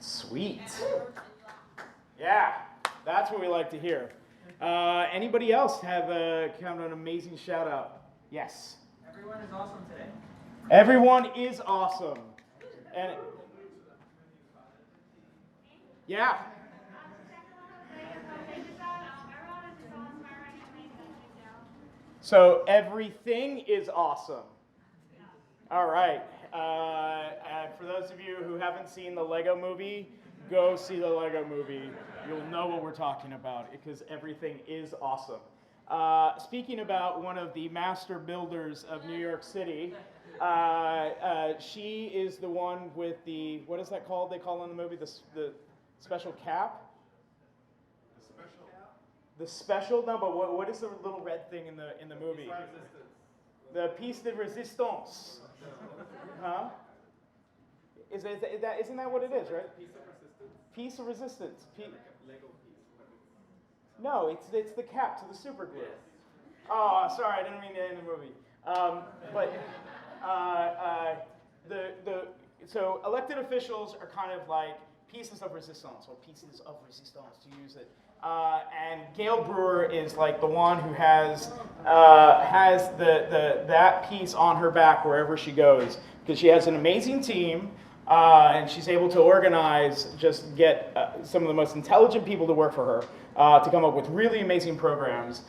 Sweet. Yeah, that's what we like to hear. Anybody else have kind of an amazing shout out? Yes. Everyone is awesome today. Everyone is awesome. And yeah. So everything is awesome. All right. For those of you who haven't seen the Lego movie, go see the Lego movie. You'll know what we're talking about because everything is awesome. Speaking about one of the master builders of New York City, she is the one with the, what is that called? They call in the movie the special cap? The special? No, but what is the little red thing in the movie? The piece de resistance. Huh? Isn't that what it is, right? Piece of resistance. Lego piece. No, it's the cap to the super glue. Oh, sorry, I didn't mean to end the movie. So elected officials are kind of like pieces of resistance, or pieces of resistance to use it. And Gale Brewer is like the one who has that piece on her back wherever she goes, because she has an amazing team, and she's able to organize, just get some of the most intelligent people to work for her to come up with really amazing programs.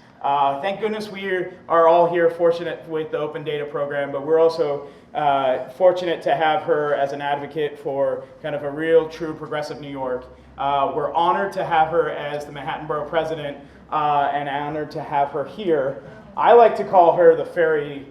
Thank goodness we are all here fortunate with the Open Data program, but we're also fortunate to have her as an advocate for kind of a real, true, progressive New York. We're honored to have her as the Manhattan Borough President and honored to have her here. I like to call her the fairy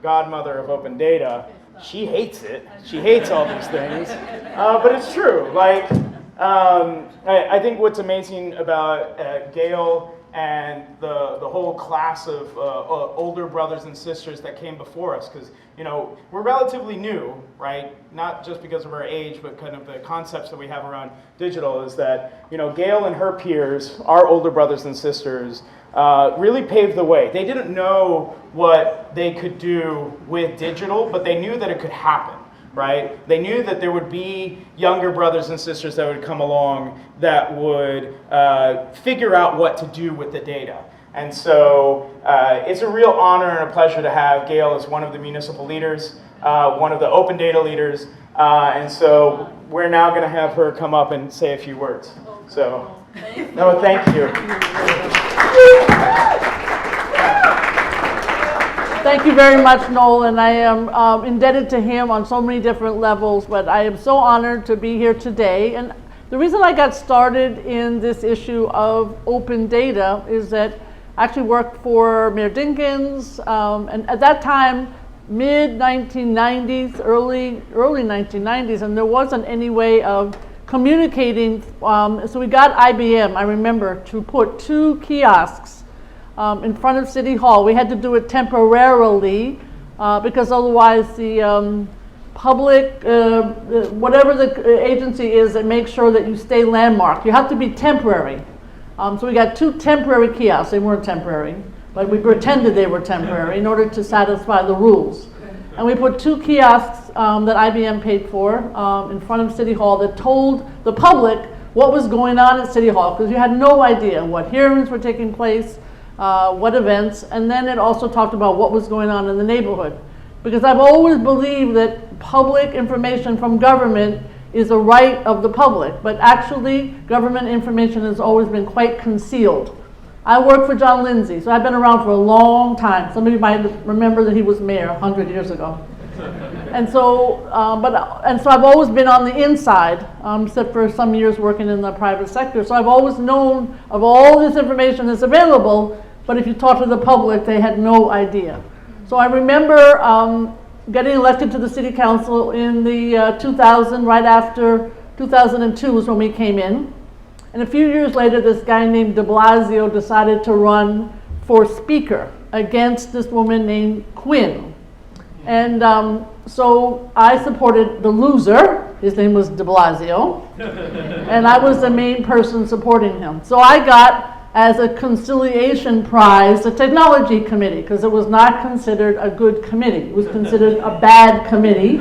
godmother of Open Data. She hates it. She hates all these things. But it's true. Like, I think what's amazing about Gale and the whole class of older brothers and sisters that came before us, because we're relatively new, right? Not just because of our age, but kind of the concepts that we have around digital is that Gale and her peers, our older brothers and sisters, really paved the way. They didn't know what they could do with digital, but they knew that it could happen. Right? They knew that there would be younger brothers and sisters that would come along that would figure out what to do with the data. And so it's a real honor and a pleasure to have Gale as one of the municipal leaders, one of the open data leaders, and so we're now going to have her come up and say a few words. So, no, thank you. Thank you very much, Noel, and I am indebted to him on so many different levels, but I am so honored to be here today. And the reason I got started in this issue of open data is that I actually worked for Mayor Dinkins, and at that time, mid-1990s, early 1990s, and there wasn't any way of communicating, so we got IBM, I remember, to put 2 kiosks in front of City Hall. We had to do it temporarily because otherwise the public, whatever the agency is that makes sure that you stay landmarked, you have to be temporary. So we got 2 temporary kiosks. They weren't temporary, but we pretended they were temporary in order to satisfy the rules. And we put 2 kiosks that IBM paid for in front of City Hall that told the public what was going on at City Hall, because you had no idea what hearings were taking place, what events, and then it also talked about what was going on in the neighborhood. Because I've always believed that public information from government is a right of the public, but actually government information has always been quite concealed. I worked for John Lindsay, so I've been around for a long time. Some of you might remember that he was mayor 100 years ago. And so, so I've always been on the inside, except for some years working in the private sector. So I've always known of all this information that's available, but if you talk to the public, they had no idea. So I remember getting elected to the city council in the 2000, right after 2002 was when we came in. And a few years later, this guy named de Blasio decided to run for speaker against this woman named Quinn. And so I supported the loser. His name was de Blasio. And I was the main person supporting him. So I got as a conciliation prize, the technology committee, because it was not considered a good committee. It was considered a bad committee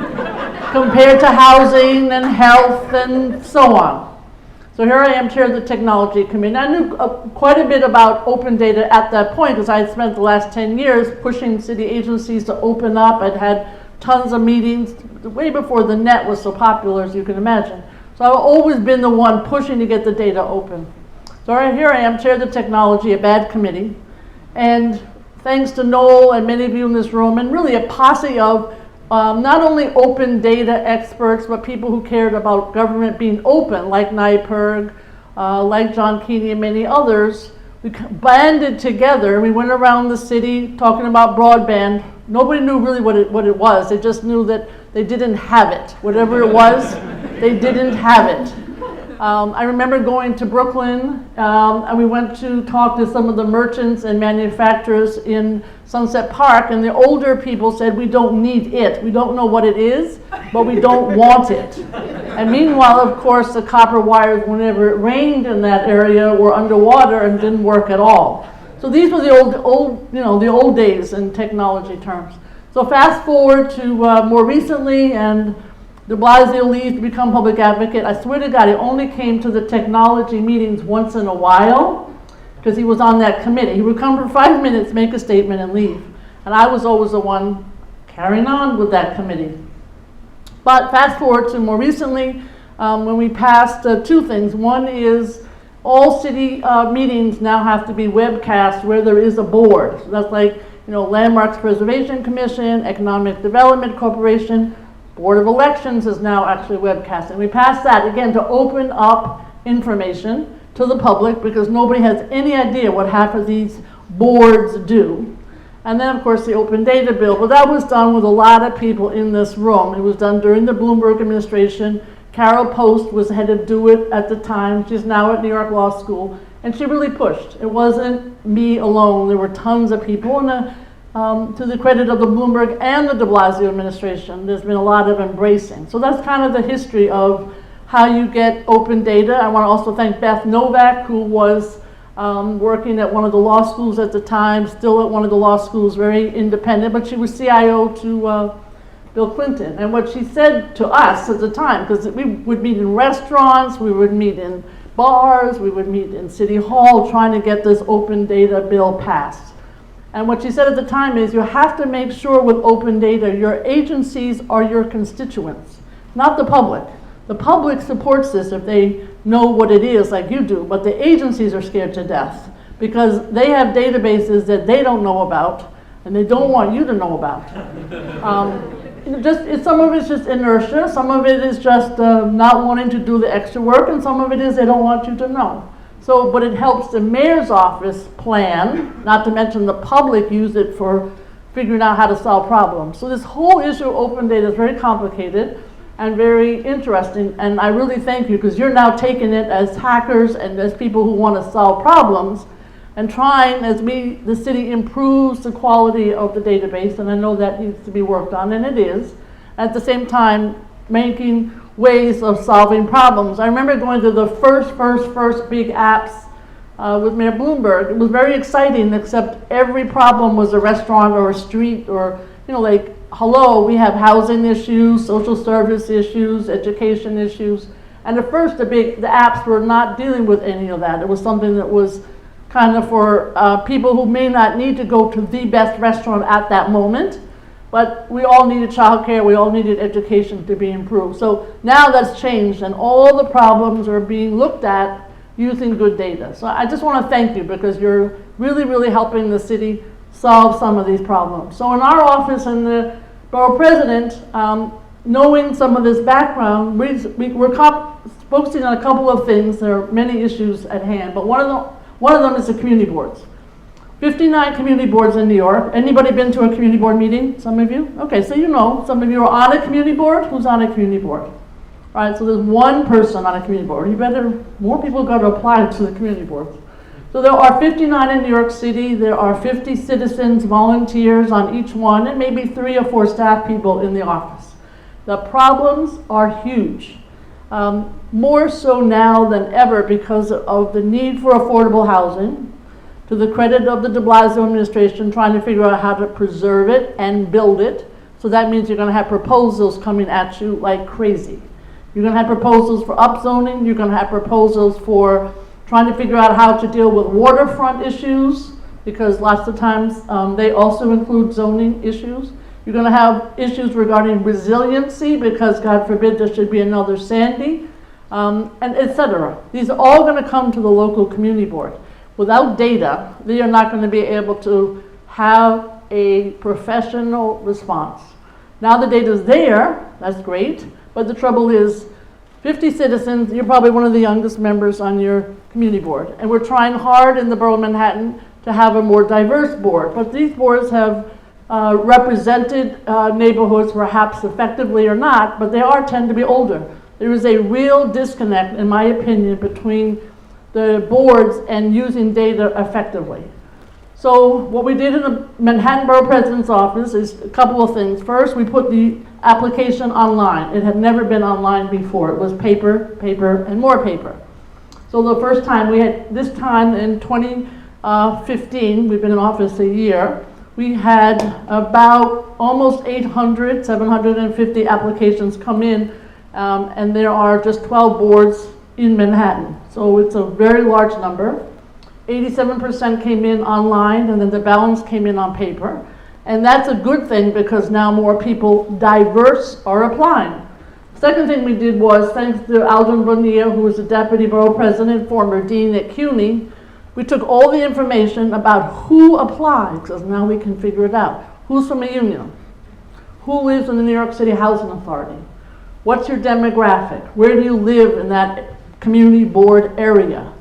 compared to housing and health and so on. So here I am, chair of the technology committee. I knew quite a bit about open data at that point because I had spent the last 10 years pushing city agencies to open up. I'd had tons of meetings way before the net was so popular, as you can imagine. So I've always been the one pushing to get the data open. So right here I am, chair of the technology, a bad committee. And thanks to Noel and many of you in this room, and really a posse of not only open data experts, but people who cared about government being open, like NIPERG, like John Keeney and many others, we banded together. We went around the city talking about broadband. Nobody knew really what it was. They just knew that they didn't have it. Whatever it was, they didn't have it. I remember going to Brooklyn, and we went to talk to some of the merchants and manufacturers in Sunset Park, and the older people said, we don't need it. We don't know what it is, but we don't want it. And meanwhile, of course, the copper wires, whenever it rained in that area, were underwater and didn't work at all. So these were the old days in technology terms. So fast forward to more recently, and de Blasio leaves to become public advocate. I swear to God, he only came to the technology meetings once in a while because he was on that committee. He would come for 5 minutes, make a statement, and leave. And I was always the one carrying on with that committee. But fast forward to more recently, when we passed two things. One is all city meetings now have to be webcast where there is a board. So that's like, Landmarks Preservation Commission, Economic Development Corporation. Board of Elections is now actually webcast. And we passed that, again, to open up information to the public because nobody has any idea what half of these boards do. And then, of course, the open data bill. But that was done with a lot of people in this room. It was done during the Bloomberg administration. Carol Post was head of Do It at the time. She's now at New York Law School. And she really pushed. It wasn't me alone. There were tons of people. And to the credit of the Bloomberg and the de Blasio administration, there's been a lot of embracing. So that's kind of the history of how you get open data. I want to also thank Beth Novak, who was working at one of the law schools at the time, still at one of the law schools, very independent, but she was CIO to Bill Clinton. And what she said to us at the time, because we would meet in restaurants, we would meet in bars, we would meet in City Hall trying to get this open data bill passed. And what she said at the time is you have to make sure with open data your agencies are your constituents, not the public. The public supports this if they know what it is like you do, but the agencies are scared to death because they have databases that they don't know about and they don't want you to know about. Some of it's just inertia, some of it is just not wanting to do the extra work, and some of it is they don't want you to know. So, but it helps the mayor's office plan, not to mention the public use it for figuring out how to solve problems. So this whole issue of open data is very complicated and very interesting, and I really thank you because you're now taking it as hackers and as people who want to solve problems and trying as the city improves the quality of the database, and I know that needs to be worked on, and it is, at the same time making ways of solving problems. I remember going to the first big apps with Mayor Bloomberg. It was very exciting, except every problem was a restaurant or a street or, like, hello, we have housing issues, social service issues, education issues. And at first, the apps were not dealing with any of that. It was something that was kind of for people who may not need to go to the best restaurant at that moment. But we all needed childcare, we all needed education to be improved. So now that's changed and all the problems are being looked at using good data. So I just want to thank you because you're really, really helping the city solve some of these problems. So in our office and the borough president, knowing some of this background, we're focusing on a couple of things. There are many issues at hand, but one of them is the community boards. 59 community boards in New York. Anybody been to a community board meeting? Some of you? Okay, so some of you are on a community board. Who's on a community board? All right, so there's one person on a community board. More people got to apply to the community boards. So there are 59 in New York City. There are 50 citizens, volunteers on each one, and maybe 3 or 4 staff people in the office. The problems are huge. more so now than ever because of the need for affordable housing, to the credit of the de Blasio administration trying to figure out how to preserve it and build it. So that means you're going to have proposals coming at you like crazy. You're going to have proposals for upzoning. You're going to have proposals for trying to figure out how to deal with waterfront issues, because lots of times they also include zoning issues. You're going to have issues regarding resiliency, because God forbid there should be another Sandy, and et cetera. These are all going to come to the local community board. Without data, they are not going to be able to have a professional response. Now the data is there, that's great, but the trouble is 50 citizens, you're probably one of the youngest members on your community board, and we're trying hard in the Borough of Manhattan to have a more diverse board, but these boards have represented neighborhoods perhaps effectively or not, but they tend to be older. There is a real disconnect, in my opinion, between the boards and using data effectively. So what we did in the Manhattan Borough President's office is a couple of things. First, we put the application online. It had never been online before. It was paper, paper, and more paper. So the first time we had, this time in 2015, we've been in office a year, we had about almost 800, 750 applications come in, and there are just 12 boards in Manhattan. So it's a very large number. 87% came in online, and then the balance came in on paper. And that's a good thing, because now more people, diverse, are applying. Second thing we did was, thanks to Alden Bonilla, who was the deputy borough president, former dean at CUNY, we took all the information about who applied, because now we can figure it out. Who's from a union? Who lives in the New York City Housing Authority? What's your demographic? Where do you live in that community board area?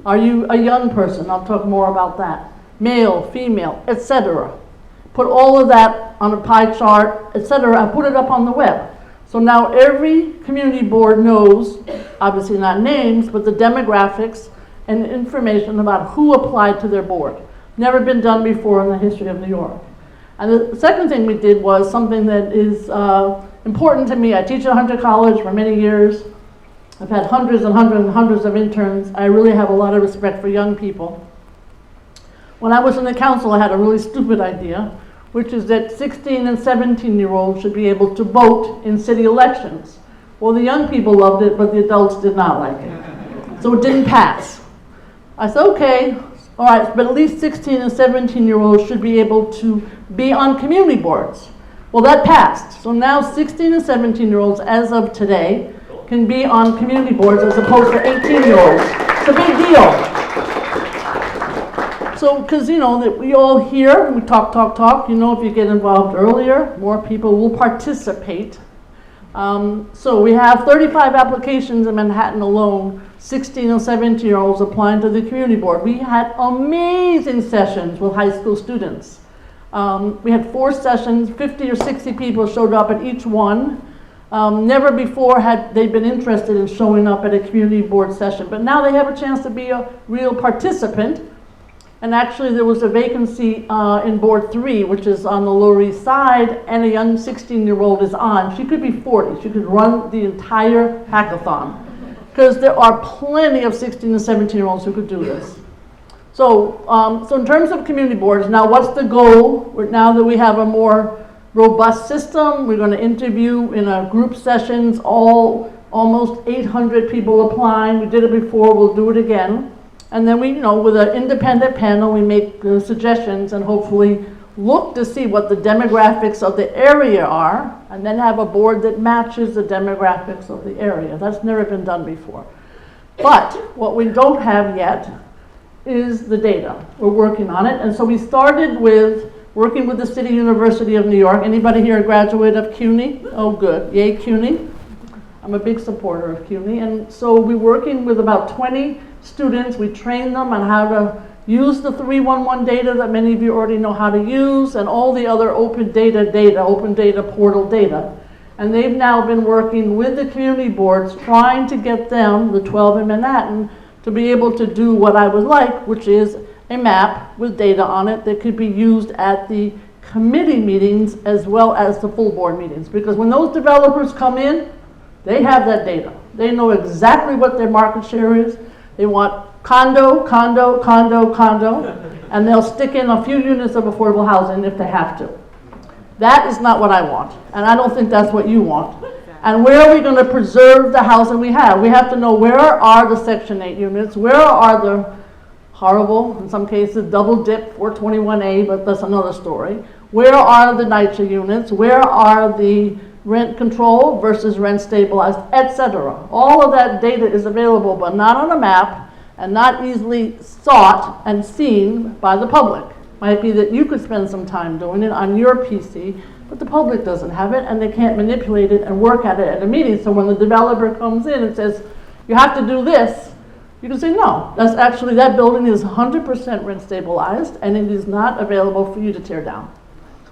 Are you a young person? I'll talk more about that. Male, female, etc. Put all of that on a pie chart, etc. I put it up on the web. So now every community board knows, obviously not names, but the demographics and information about who applied to their board. Never been done before in the history of New York. And the second thing we did was something that is important to me. I teach at Hunter College for many years. I've had hundreds and hundreds and hundreds of interns. I really have a lot of respect for young people. When I was in the council, I had a really stupid idea, which is that 16 and 17-year-olds should be able to vote in city elections. Well, the young people loved it, but the adults did not like it. So it didn't pass. I said, okay, all right, but at least 16 and 17-year-olds should be able to be on community boards. Well, that passed. So now 16 and 17-year-olds, as of today, can be on community boards as opposed to 18-year-olds. It's a big deal. So, because you know that we all hear, we talk, you know, if you get involved earlier, more people will participate. So we have 35 applications in Manhattan alone, 16 and 17-year-olds applying to the community board. We had amazing sessions with high school students. We had 4 sessions, 50 or 60 people showed up at each one. Never before had they been interested in showing up at a community board session, but now they have a chance to be a real participant. And actually there was a vacancy in Board 3, which is on the Lower East Side, and a young 16-year-old is on. She could be 40. She could run the entire hackathon, because there are plenty of 16 and 17-year-olds who could do this. So, so in terms of community boards, now what's the goal? Now that we have a more robust system, we're going to interview in a group sessions, almost 800 people applying. We did it before, we'll do it again. And then we, you know, with an independent panel, we make suggestions and hopefully look to see what the demographics of the area are, and then have a board that matches the demographics of the area. That's never been done before. But what we don't have yet is the data. We're working on it. And so we started with working with the City University of New York. Anybody here a graduate of CUNY? Oh, good. Yay, CUNY. I'm a big supporter of CUNY. And so we're working with about 20 students. We train them on how to use the 311 data that many of you already know how to use, and all the other open data portal data. And they've now been working with the community boards, trying to get them, the 12 in Manhattan, to be able to do what I would like, which is a map with data on it that could be used at the committee meetings as well as the full board meetings. Because when those developers come in, They have that data. They know exactly what their market share is. They want condo, condo, condo, condo, and they'll stick in a few units of affordable housing if they have to. That is not what I want, and I don't think that's what you want. And where are we going to preserve the housing we have? We have to know where are the Section 8 units, where are the horrible, in some cases, double dip 421A, but that's another story. Where are the NYCHA units? Where are the rent control versus rent stabilized, etc. All of that data is available, but not on a map and not easily sought and seen by the public. Might be that you could spend some time doing it on your PC, but the public doesn't have it and they can't manipulate it and work at it at a meeting. So when the developer comes in and says, you have to do this, you can say, no, that's actually, that building is 100% rent stabilized and it is not available for you to tear down.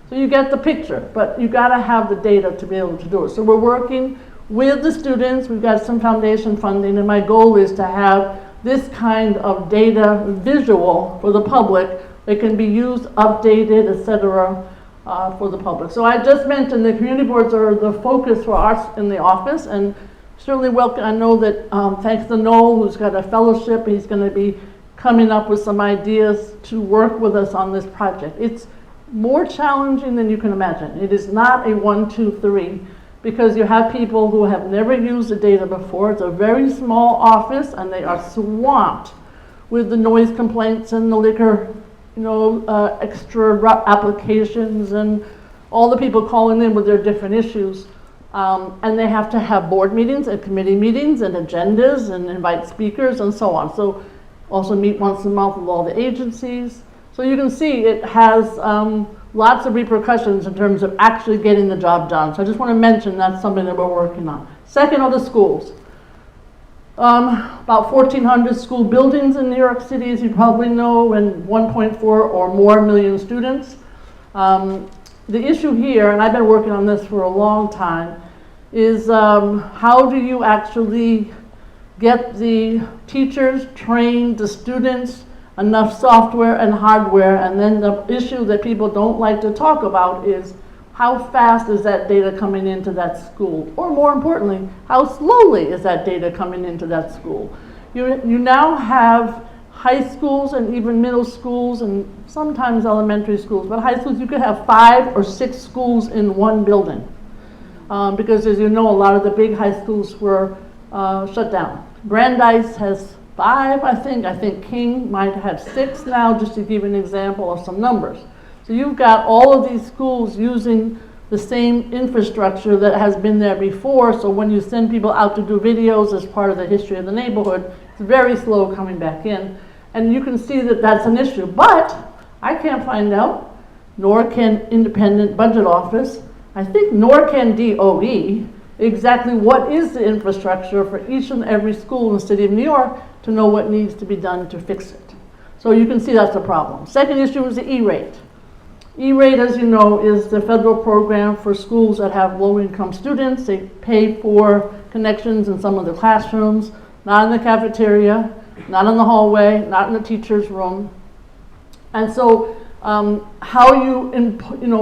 So you get the picture, but you gotta have the data to be able to do it. So we're working with the students, we've got some foundation funding, and my goal is to have this kind of data visual for the public that can be used, updated, etc. For the public. So I just mentioned the community boards are the focus for us in the office, and certainly welcome. I know that thanks to Noel, who's got a fellowship, he's going to be coming up with some ideas to work with us on this project. It's more challenging than you can imagine. It is not a 1, 2, 3, because you have people who have never used the data before. It's a very small office, and they are swamped with the noise complaints and the liquor, extra applications and all the people calling in with their different issues. And they have to have board meetings and committee meetings and agendas and invite speakers and so on. So also meet once a month with all the agencies. So you can see it has lots of repercussions in terms of actually getting the job done. So I just want to mention that's something that we're working on. Second are the schools. About 1,400 school buildings in New York City, as you probably know, and 1.4 or more million students. The issue here, and I've been working on this for a long time, is how do you actually get the teachers, train the students, enough software and hardware, and then the issue that people don't like to talk about is how fast is that data coming into that school? Or more importantly, how slowly is that data coming into that school? You now have high schools and even middle schools and sometimes elementary schools, but high schools, you could have 5 or 6 schools in one building. Because as you know, a lot of the big high schools were shut down. Brandeis has 5, I think. I think King might have 6 now, just to give an example of some numbers. So you've got all of these schools using the same infrastructure that has been there before, so when you send people out to do videos as part of the history of the neighborhood, it's very slow coming back in. And you can see that that's an issue. But I can't find out, nor can Independent Budget Office, I think nor can DOE, exactly what is the infrastructure for each and every school in the city of New York to know what needs to be done to fix it. So you can see that's a problem. Second issue is the E-rate. E-rate, as you know, is the federal program for schools that have low-income students. They pay for connections in some of the classrooms, not in the cafeteria, not in the hallway, not in the teacher's room. And so how you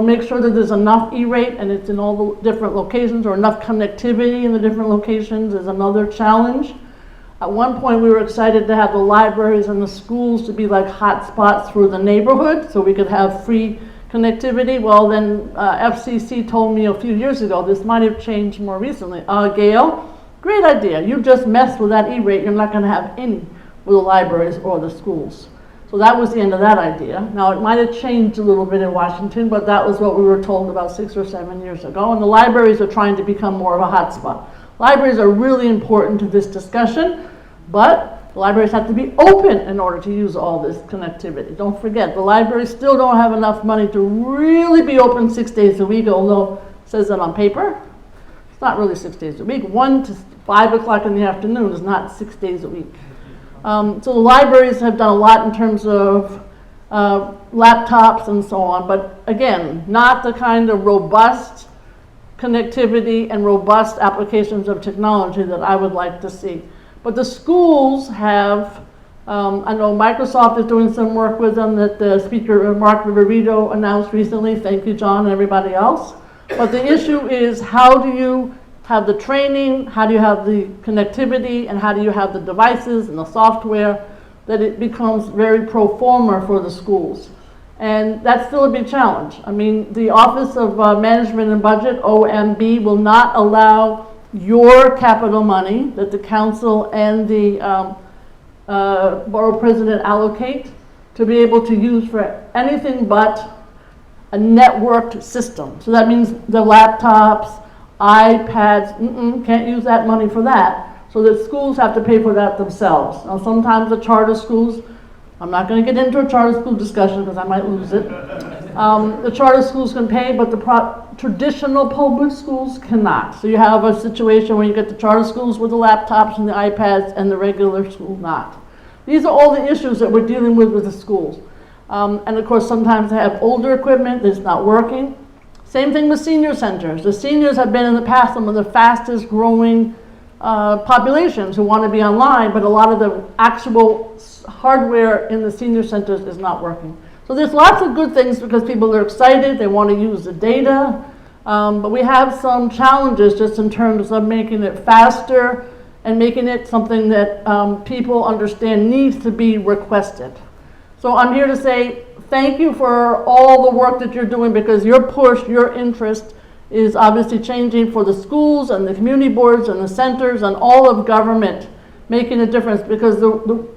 make sure that there's enough E-rate and it's in all the different locations, or enough connectivity in the different locations, is another challenge. At one point we were excited to have the libraries and the schools to be like hot spots through the neighborhood so we could have free connectivity. Well, then FCC told me a few years ago, this might have changed more recently. Gale, great idea. You just messed with that E-rate. You're not going to have any with the libraries or the schools. So that was the end of that idea. Now, it might have changed a little bit in Washington, but that was what we were told about 6 or 7 years ago. And the libraries are trying to become more of a hotspot. Libraries are really important to this discussion, but the libraries have to be open in order to use all this connectivity. Don't forget, the libraries still don't have enough money to really be open 6 days a week, although it says that on paper. It's not really 6 days a week. 1 to 5 o'clock in the afternoon is not 6 days a week. So the libraries have done a lot in terms of laptops and so on, but again, not the kind of robust connectivity and robust applications of technology that I would like to see. But the schools have, I know Microsoft is doing some work with them that the speaker, Mark Viverito, announced recently. Thank you, John, and everybody else. But the issue is, how do you have the training, how do you have the connectivity, and how do you have the devices and the software, that it becomes very pro forma for the schools. And that's still a big challenge. I mean, the Office of Management and Budget, OMB, will not allow your capital money that the council and the borough president allocate to be able to use for anything but a networked system. So that means the laptops, iPads, can't use that money for that. So that schools have to pay for that themselves. Now sometimes the charter schools, I'm not going to get into a charter school discussion because I might lose it. The charter schools can pay, but the traditional public schools cannot. So you have a situation where you get the charter schools with the laptops and the iPads and the regular school not. These are all the issues that we're dealing with the schools. And of course, sometimes they have older equipment that's not working. Same thing with senior centers. The seniors have been in the past some of the fastest growing populations who want to be online, but a lot of the actual hardware in the senior centers is not working. So there's lots of good things because people are excited, they want to use the data, but we have some challenges just in terms of making it faster and making it something that people understand needs to be requested. So I'm here to say thank you for all the work that you're doing, because your push, your interest is obviously changing for the schools and the community boards and the centers and all of government, making a difference. Because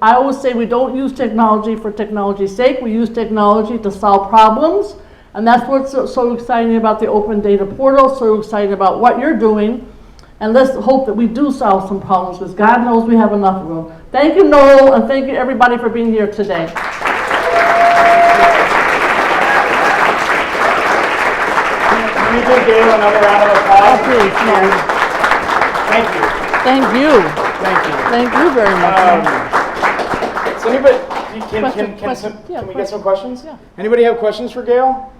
I always say we don't use technology for technology's sake. We use technology to solve problems. And that's what's so exciting about the open data portal, so exciting about what you're doing. And let's hope that we do solve some problems, because God knows we have enough of them. Thank you, Noel, and thank you everybody for being here today. Can we give Gale another round of applause? Oh, please, no. Thank you. Thank you. Thank you. Thank you very much. So anybody, can we get some questions? Yeah. Anybody have questions for Gale?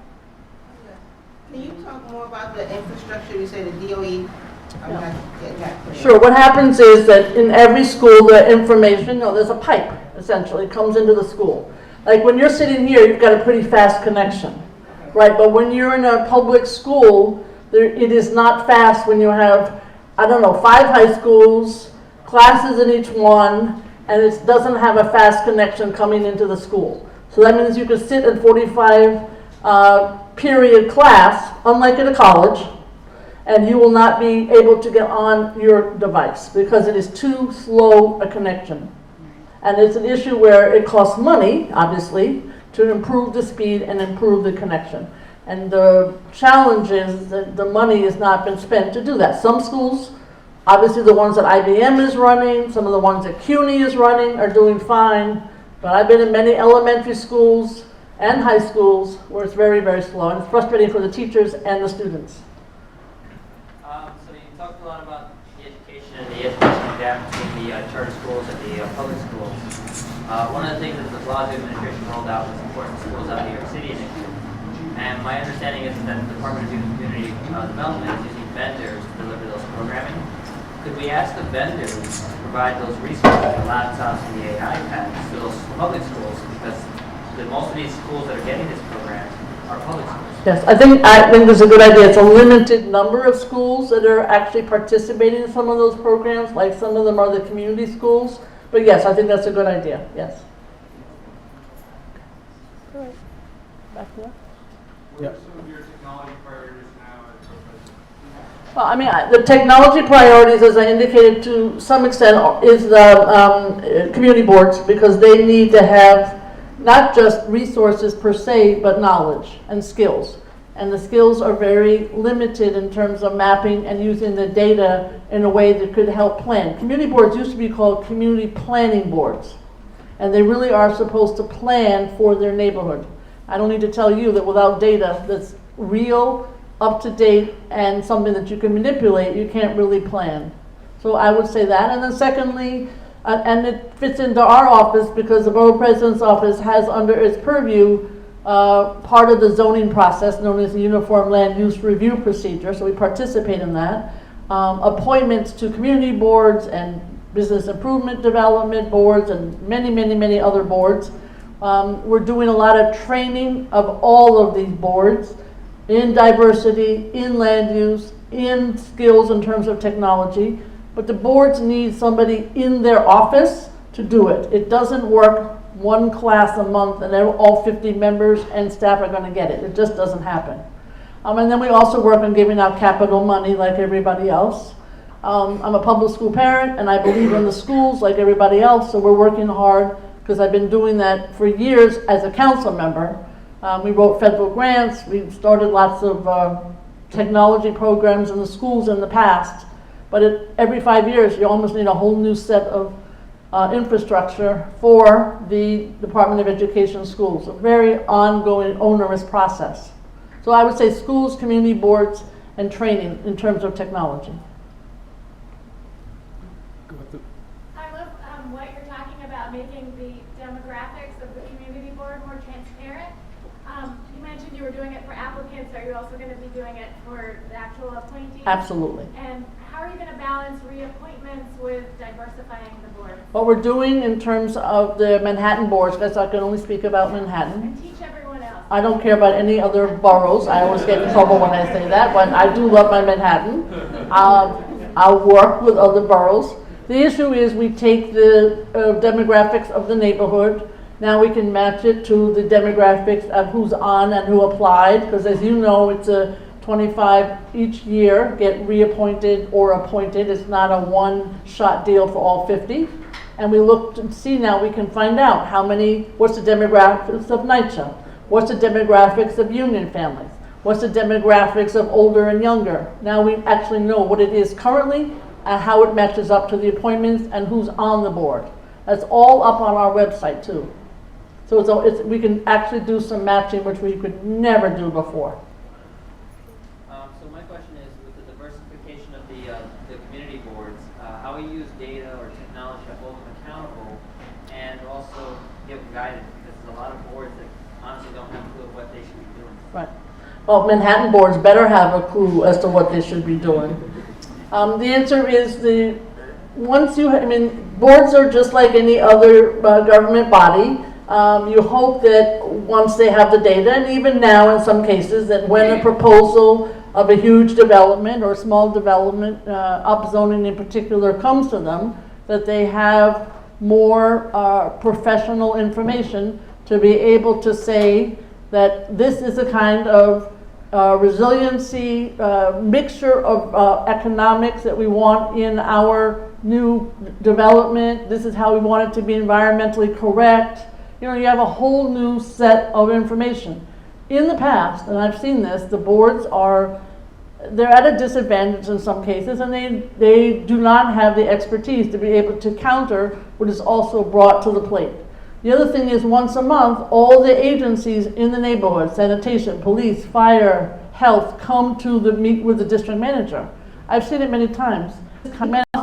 Can you talk more about the infrastructure? You say the DOE. I'm not getting that clear. Sure. What happens is that in every school, the information, there's a pipe, essentially, comes into the school. Like when you're sitting here, you've got a pretty fast connection, right? But when you're in a public school, it is not fast when you have, 5 high schools, classes in each one, and it doesn't have a fast connection coming into the school. So that means you could sit in 45 period class, unlike in a college, and you will not be able to get on your device because it is too slow a connection. And it's an issue where it costs money, obviously, to improve the speed and improve the connection. And the challenge is that the money has not been spent to do that. Some schools, obviously the ones that IBM is running, some of the ones that CUNY is running are doing fine. But I've been in many elementary schools and high schools where it's very, very slow. And it's frustrating for the teachers and the students. So you talked a lot about the education and the education gap between the charter schools and the public schools. One of the things that the Blasio administration rolled out was important schools out of New York City initiative. And my understanding is that the Department of Youth and Community Development is using vendors to deliver those programming. Could we ask the vendors to provide those resources, the laptops and the iPads, to those public schools? Because most of these schools that are getting this program are public schools. Yes, I think that's a good idea. It's a limited number of schools that are actually participating in some of those programs, like some of them are the community schools. But yes, I think that's a good idea, yes. All right. Back to that. What are some of your technology priorities now at Brewer? Well, I mean, the technology priorities, as I indicated to some extent, is the community boards, because they need to have not just resources per se, but knowledge and skills. And the skills are very limited in terms of mapping and using the data in a way that could help plan. Community boards used to be called community planning boards. And they really are supposed to plan for their neighborhood. I don't need to tell you that without data that's real, up to date, and something that you can manipulate, you can't really plan. So I would say that. And then secondly, and it fits into our office because the Borough President's Office has under its purview part of the zoning process known as the Uniform Land Use Review Procedure, so we participate in that. Appointments to community boards and business improvement development boards and many, many, many other boards. We're doing a lot of training of all of these boards in diversity, in land use, in skills in terms of technology, but the boards need somebody in their office to do it. It doesn't work one class a month and all 50 members and staff are going to get it. It just doesn't happen. And then we also work on giving out capital money like everybody else. I'm a public school parent and I believe in the schools like everybody else, so we're working hard because I've been doing that for years as a council member. We wrote federal grants, we started lots of technology programs in the schools in the past, but every 5 years you almost need a whole new set of infrastructure for the Department of Education schools. A very ongoing, onerous process. So I would say schools, community boards, and training in terms of technology. I love what you're talking about, making the demographics of the community board more transparent. You mentioned you were doing it for applicants. Are you also going to be doing it for the actual appointees? Absolutely. And how are you going to balance reappointments with diversifying the board? What we're doing in terms of the Manhattan boards, because I can only speak about Manhattan. And teach everyone else. I don't care about any other boroughs. I always get in trouble when I say that, but I do love my Manhattan. I'll work with other boroughs. The issue is we take the demographics of the neighborhood. Now we can match it to the demographics of who's on and who applied, because as you know, it's a 25 each year get reappointed or appointed. It's not a one-shot deal for all 50. And we look to see now, we can find out what's the demographics of NYCHA? What's the demographics of union families? What's the demographics of older and younger? Now we actually know what it is currently and how it matches up to the appointments and who's on the board. That's all up on our website too. So we can actually do some matching, which we could never do before. So my question is, with the diversification of the community boards, how we use data or technology to hold them accountable and also give guidance, because there's a lot of boards that honestly don't have a clue of what they should be doing. Right. Well, Manhattan boards better have a clue as to what they should be doing. The answer is boards are just like any other government body. You hope that once they have the data, and even now in some cases, that when a proposal of a huge development or small development, upzoning in particular, comes to them, that they have more professional information to be able to say that this is a kind of resiliency, mixture of economics that we want in our new development. This is how we want it to be environmentally correct. You know, you have a whole new set of information. In the past, and I've seen this, the boards they're at a disadvantage in some cases, and they do not have the expertise to be able to counter what is also brought to the plate. The other thing is, once a month, all the agencies in the neighborhood, sanitation, police, fire, health, come to meet with the district manager. I've seen it many times.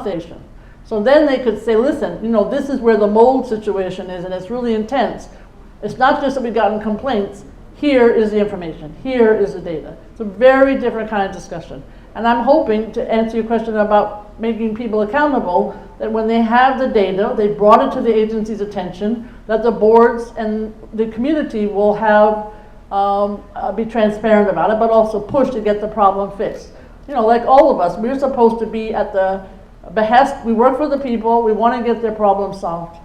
Station. So then they could say, listen, this is where the mold situation is, and it's really intense. It's not just that we've gotten complaints. Here is the information. Here is the data. It's a very different kind of discussion. And I'm hoping, to answer your question about making people accountable, that when they have the data, they brought it to the agency's attention, that the boards and the community will be transparent about it, but also push to get the problem fixed. Like all of us, we're supposed to be at the behest. We work for the people. We want to get their problem solved.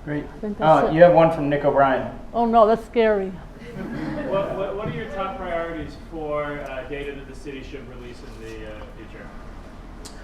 Great. I think that's it. You have one from Nick O'Brien. Oh no, that's scary. What are your top priorities for data that the city should release in the future?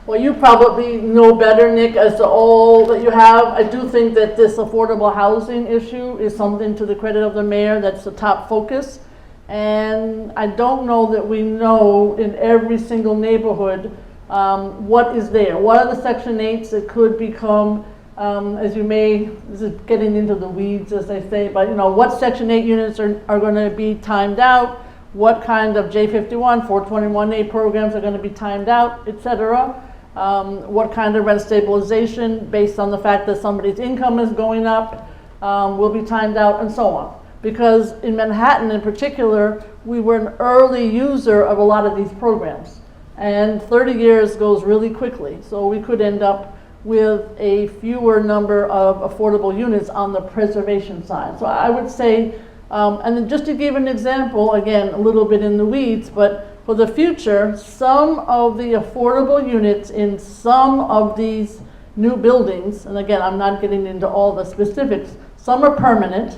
Well, you probably know better, Nick, as to all that you have. I do think that this affordable housing issue is something, to the credit of the mayor, that's the top focus. And I don't know that we know in every single neighborhood what is there. What are the Section 8s that could become, this is getting into the weeds, as they say, but what Section 8 units are going to be timed out, what kind of J51, 421A programs are going to be timed out, etc. What kind of rent stabilization based on the fact that somebody's income is going up will be timed out, and so on. Because in Manhattan in particular, we were an early user of a lot of these programs. And 30 years goes really quickly. So we could end up with a fewer number of affordable units on the preservation side. So I would say And then just to give an example, again, a little bit in the weeds, but for the future, some of the affordable units in some of these new buildings, and again, I'm not getting into all the specifics, some are permanent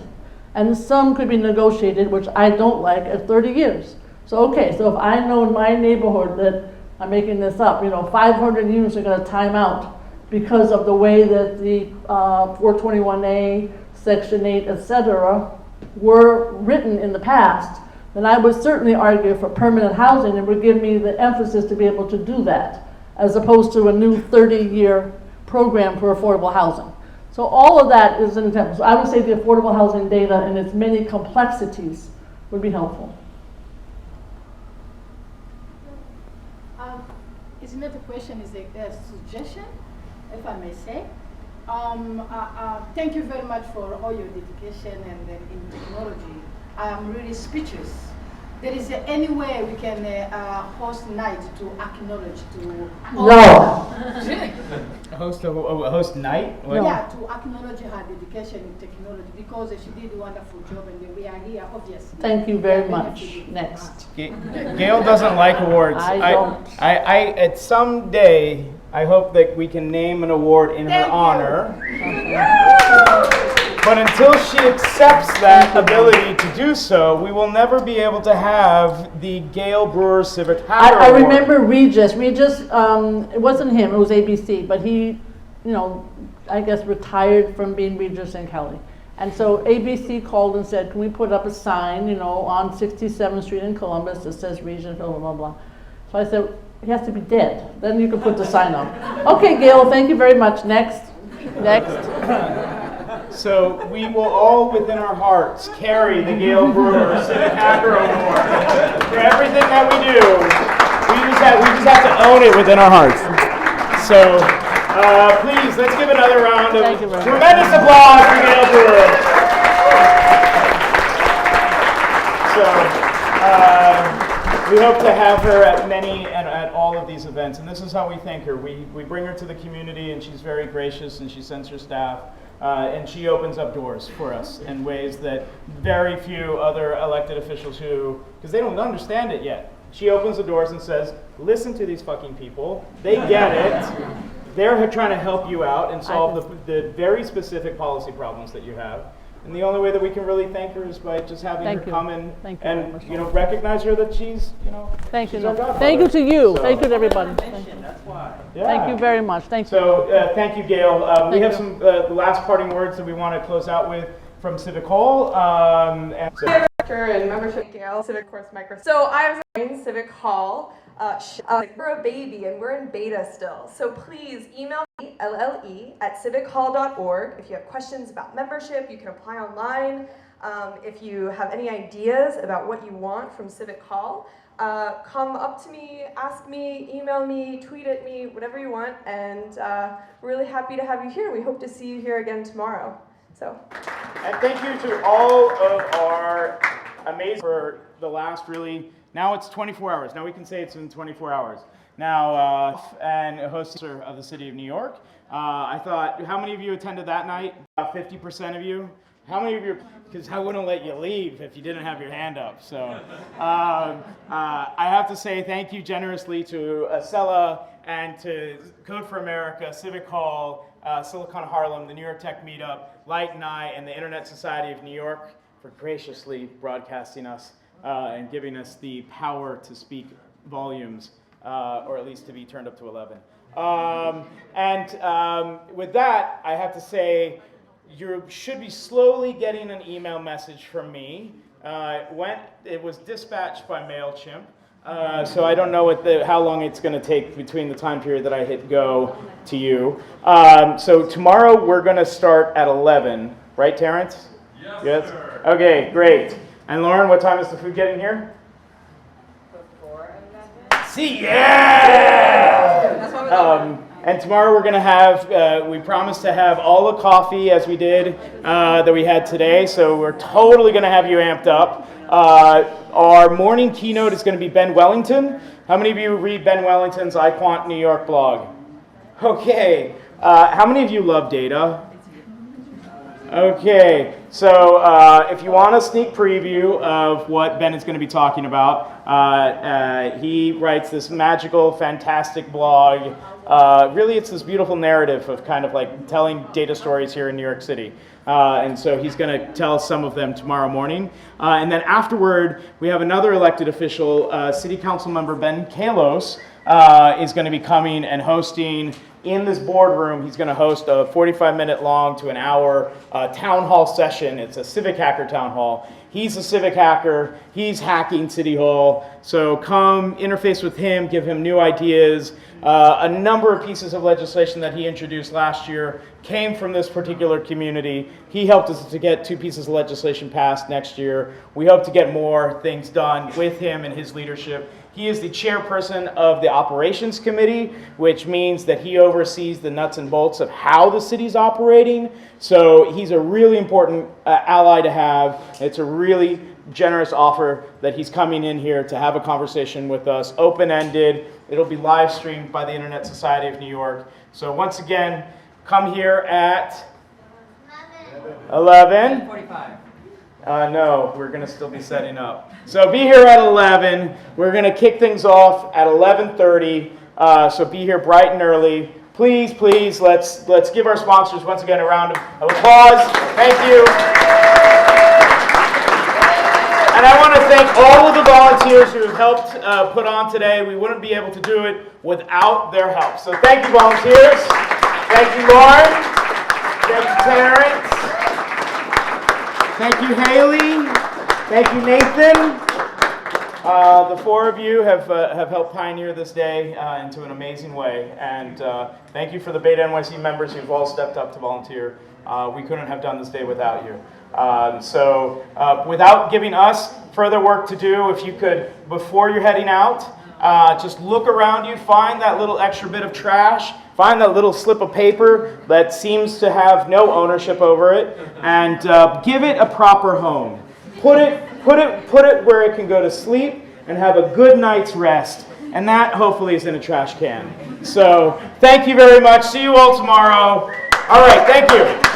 and some could be negotiated, which I don't like, at 30 years. So, okay, so if I know in my neighborhood that, I'm making this up, 500 units are gonna time out because of the way that the 421A, Section 8, et cetera, were written in the past, then I would certainly argue for permanent housing and would give me the emphasis to be able to do that, as opposed to a new 30-year program for affordable housing. So all of that is an example. So I would say the affordable housing data and its many complexities would be helpful. It's not a question, it's a suggestion, if I may say. Thank you very much for all your dedication and in technology. I am really speechless. There is any way we can host night to acknowledge to all No. Really? Host night? No. Yeah, to acknowledge her dedication in technology because she did a wonderful job and we are here, obviously. Thank you very We are much. benefiting Next. from her. Gail doesn't like awards. I don't. At some day, I hope that we can name an award in her Thank you. honor. But until she accepts that ability to do so, we will never be able to have the Gale Brewer Civic Hacker I Award. remember Regis, it wasn't him, it was ABC, but he, I guess retired from being Regis in Kelly. And so ABC called and said, can we put up a sign, on 67th Street in Columbus that says Regis, blah, blah, blah, blah. So I said, he has to be dead. Then you can put the sign up. Okay, Gail, thank you very much. Next. So we will all, within our hearts, carry the Gale Brewer Civic Hacker Award for everything that we do. We just have to own it within our hearts. So please, let's give another round of tremendous applause for Gale Brewer. So we hope to have her at at all of these events, and this is how we thank her. We bring her to the community, and she's very gracious, and she sends her staff. And she opens up doors for us in ways that very few other elected officials because they don't understand it yet. She opens the doors and says, listen to these fucking people. They get it. They're trying to help you out and solve the very specific policy problems that you have. And the only way that we can really thank her is by just having her come in and recognize her that she's Thank you. she's our godmother. Thank you to you. So- Thank you to everybody. Thank you. That's why. Yeah. Thank you very much. Thank you. So thank you, Gail. We Thank have you. some the last parting words that we want to close out with from Civic Hall. Director and membership Gale Civic Course Micro. So I was in Civic Hall. We're a baby and we're in beta still. So please email me, lle@civichall.org. If you have questions about membership, you can apply online. If you have any ideas about what you want from Civic Hall, come up to me, ask me, email me, tweet at me, whatever you want. And we're really happy to have you here. We hope to see you here again tomorrow. So. And thank you to all of our amazing for the last now it's 24 hours. Now we can say it's been 24 hours. Now, and a host of the City of New York. I thought, how many of you attended that night? About 50% of you. How many of you, because I wouldn't let you leave if you didn't have your hand up. So I have to say thank you generously to Acela and to Code for America, Civic Hall, Silicon Harlem, the New York Tech Meetup, Light and I, and the Internet Society of New York for graciously broadcasting us and giving us the power to speak volumes, or at least to be turned up to 11. With that, I have to say, you should be slowly getting an email message from me. It was dispatched by MailChimp, so I don't know how long it's going to take between the time period that I hit go to you. So tomorrow we're going to start at 11, right, Terrence? Yes, sir. Okay, great. And Lauren, what time is the food getting here? Before 11. See, yeah! That's what we're And tomorrow we're going to have, we promised to have all the coffee as we did that we had today, so we're totally going to have you amped up. Our morning keynote is going to be Ben Wellington. How many of you read Ben Wellington's iQuant New York blog? Okay. How many of you love data? Okay, so if you want a sneak preview of what Ben is going to be talking about, he writes this magical, fantastic blog. Really, it's this beautiful narrative of kind of like telling data stories here in New York City. And so he's going to tell some of them tomorrow morning. And then afterward, we have another elected official, City Council member Ben Kalos, is going to be coming and hosting in this boardroom. He's going to host a 45-minute long to an hour town hall session. It's a civic hacker town hall. He's a civic hacker. He's hacking City Hall. So come interface with him, give him new ideas. A number of pieces of legislation that he introduced last year came from this particular community. He helped us to get 2 pieces of legislation passed next year. We hope to get more things done with him and his leadership. He is the chairperson of the operations committee, which means that he oversees the nuts and bolts of how the city's operating. So he's a really important ally to have. It's a really generous offer that he's coming in here to have a conversation with us, open-ended. It'll be live streamed by the Internet Society of New York. So once again, come here at 11. 45. No, we're going to still be setting up. So be here at 11. We're going to kick things off at 11:30. So be here bright and early. Please, please, let's give our sponsors once again a round of applause. Thank you. And I want to thank all of the volunteers who have helped put on today. We wouldn't be able to do it without their help. So thank you, volunteers. Thank you, Lauren. Thank you, Terrence. Thank you, Haley. Thank you, Nathan. The 4 of you have helped pioneer this day into an amazing way. And thank you for the Beta NYC members who've all stepped up to volunteer. We couldn't have done this day without you. So without giving us further work to do, if you could, before you're heading out, just look around you, find that little extra bit of trash, find that little slip of paper that seems to have no ownership over it, and give it a proper home. Put it where it can go to sleep and have a good night's rest. And that hopefully is in a trash can. So thank you very much. See you all tomorrow. All right, thank you.